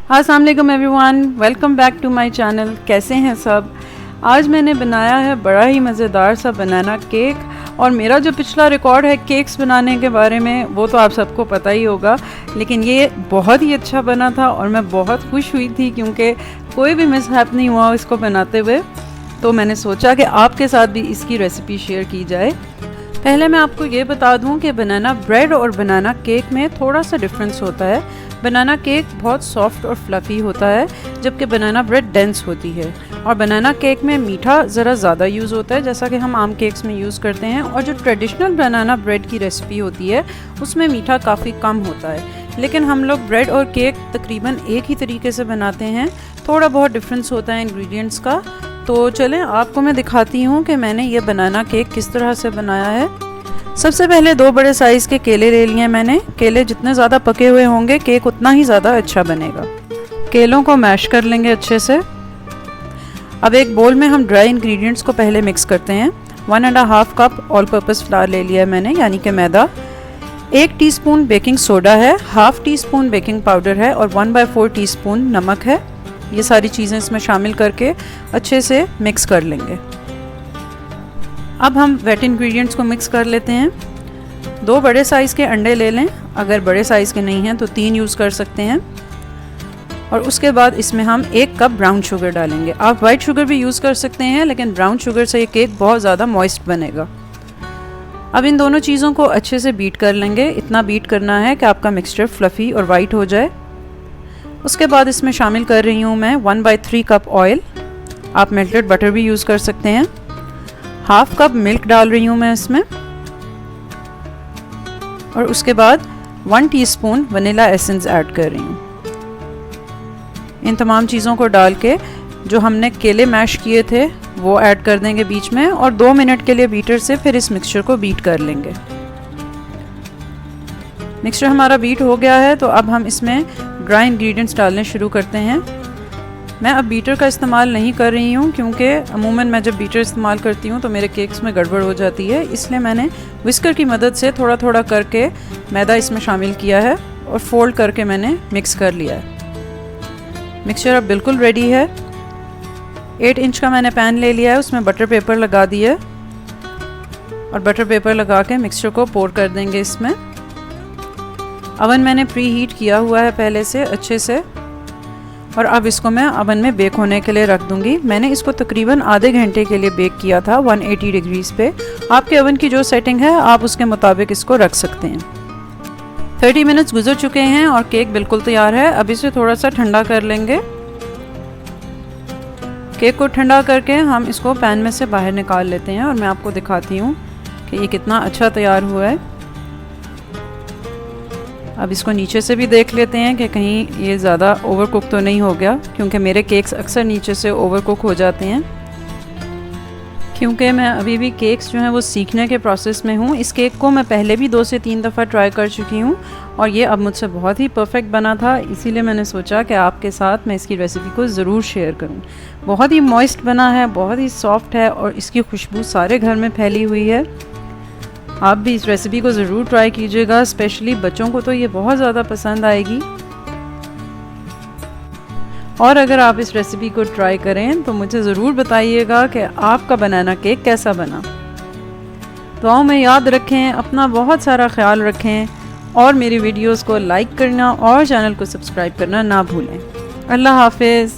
अस्सलाम वालेकुम everyone, welcome back to my channel. कैसे हैं सब? आज मैंने बनाया है बड़ा ही मज़ेदार सा बनाना केक। और मेरा जो पिछला रिकॉर्ड है केक्स बनाने के बारे में वो तो आप सबको पता ही होगा, लेकिन ये बहुत ही अच्छा बना था और मैं बहुत खुश हुई थी क्योंकि कोई भी मिसहैप नहीं हुआ इसको बनाते हुए। तो मैंने सोचा कि आपके साथ भी इसकी रेसिपी शेयर की जाए। पहले मैं आपको ये बता दूं कि बनाना ब्रेड और बनाना केक में थोड़ा सा डिफरेंस होता है। बनाना केक बहुत सॉफ्ट और फ्लफ़ी होता है, जबकि बनाना ब्रेड डेंस होती है। और बनाना केक में मीठा ज़रा ज़्यादा यूज़ होता है, जैसा कि हम आम केक्स में यूज़ करते हैं। और जो ट्रेडिशनल बनाना ब्रेड की रेसिपी होती है उसमें मीठा काफ़ी कम होता है। लेकिन हम लोग ब्रेड और केक तकरीबन एक ही तरीके से बनाते हैं, थोड़ा बहुत डिफरेंस होता है इंग्रेडिएंट्स का। तो चलें आपको मैं दिखाती हूँ कि मैंने ये बनाना केक किस तरह से बनाया है। सबसे पहले 2 बड़े साइज़ के केले ले लिए मैंने। केले जितने ज़्यादा पके हुए होंगे केक उतना ही ज़्यादा अच्छा बनेगा। केलों को मैश कर लेंगे अच्छे से। अब एक बोल में हम ड्राई इंग्रेडिएंट्स को पहले मिक्स करते हैं। 1.5 कप ऑल पर्पस फ्लावर ले लिया है मैंने, यानी कि मैदा। 1 टीस्पून बेकिंग सोडा है, 1/2 टीस्पून बेकिंग पाउडर है और 1/4 टीस्पून नमक है। ये सारी चीज़ें इसमें शामिल करके अच्छे से मिक्स कर लेंगे। अब हम वेट इंग्रेडिएंट्स को मिक्स कर लेते हैं। 2 बड़े साइज़ के अंडे ले लें, अगर बड़े साइज़ के नहीं हैं तो 3 यूज़ कर सकते हैं। और उसके बाद इसमें हम 1 कप ब्राउन शुगर डालेंगे। आप वाइट शुगर भी यूज़ कर सकते हैं, लेकिन ब्राउन शुगर से ये केक बहुत ज़्यादा मॉइस्ट बनेगा। अब इन दोनों चीज़ों को अच्छे से बीट कर लेंगे। इतना बीट करना है कि आपका मिक्सचर फ्लफ़ी और वाइट हो जाए। उसके बाद इसमें शामिल कर रही हूँ मैं 1/3 कप ऑयल। आप मेल्टेड बटर भी यूज़ कर सकते हैं। 1/2 कप मिल्क डाल रही हूँ मैं इसमें। और उसके बाद 1 टीस्पून वनीला एसेंस ऐड कर रही हूँ। इन तमाम चीज़ों को डाल के जो हमने केले मैश किए थे वो ऐड कर देंगे बीच में और 2 मिनट के लिए बीटर से फिर इस मिक्सचर को बीट कर लेंगे। मिक्सचर हमारा बीट हो गया है, तो अब हम इसमें ड्राई इंग्रेडिएंट्स डालने शुरू करते हैं। मैं अब बीटर का इस्तेमाल नहीं कर रही हूँ क्योंकि अमूमन मैं जब बीटर इस्तेमाल करती हूँ तो मेरे केक्स में गड़बड़ हो जाती है, इसलिए मैंने विस्कर की मदद से थोड़ा थोड़ा करके मैदा इसमें शामिल किया है और फोल्ड करके मैंने मिक्स कर लिया है। मिक्सचर अब बिल्कुल रेडी है। 8 इंच का मैंने पैन ले लिया है, उसमें बटर पेपर लगा दिया और बटर पेपर लगा के मिक्सचर को पोर कर देंगे इसमें। अवन मैंने प्री हीट किया हुआ है पहले से अच्छे से, और अब इसको मैं अवन में बेक होने के लिए रख दूंगी। मैंने इसको तकरीबन आधे घंटे के लिए बेक किया था 180 डिग्रीज़ पे। आपके अवन की जो सेटिंग है आप उसके मुताबिक इसको रख सकते हैं। 30 मिनट्स गुजर चुके हैं और केक बिल्कुल तैयार है। अब इसे थोड़ा सा ठंडा कर लेंगे। केक को ठंडा करके हम इसको पैन में से बाहर निकाल लेते हैं और मैं आपको दिखाती हूँ कि ये कितना अच्छा तैयार हुआ है। अब इसको नीचे से भी देख लेते हैं कि कहीं ये ज़्यादा ओवर कुक तो नहीं हो गया, क्योंकि मेरे केक्स अक्सर नीचे से ओवर कुक हो जाते हैं। क्योंकि मैं अभी भी केक्स जो हैं वो सीखने के प्रोसेस में हूँ। इस केक को मैं पहले भी 2 से 3 दफ़ा ट्राई कर चुकी हूँ और ये अब मुझसे बहुत ही परफेक्ट बना था, इसीलिए मैंने सोचा कि आपके साथ मैं इसकी रेसिपी को ज़रूर शेयर करूँ। बहुत ही मॉइस्ट बना है, बहुत ही सॉफ्ट है और इसकी खुशबू सारे घर में फैली हुई है। आप भी इस रेसिपी को ज़रूर ट्राई कीजिएगा, स्पेशली बच्चों को तो ये बहुत ज़्यादा पसंद आएगी। और अगर आप इस रेसिपी को ट्राई करें तो मुझे ज़रूर बताइएगा कि आपका बनाना केक कैसा बना। दुआओं में याद रखें, अपना बहुत सारा ख्याल रखें और मेरी वीडियोस को लाइक करना और चैनल को सब्सक्राइब करना ना भूलें। अल्लाह हाफिज़।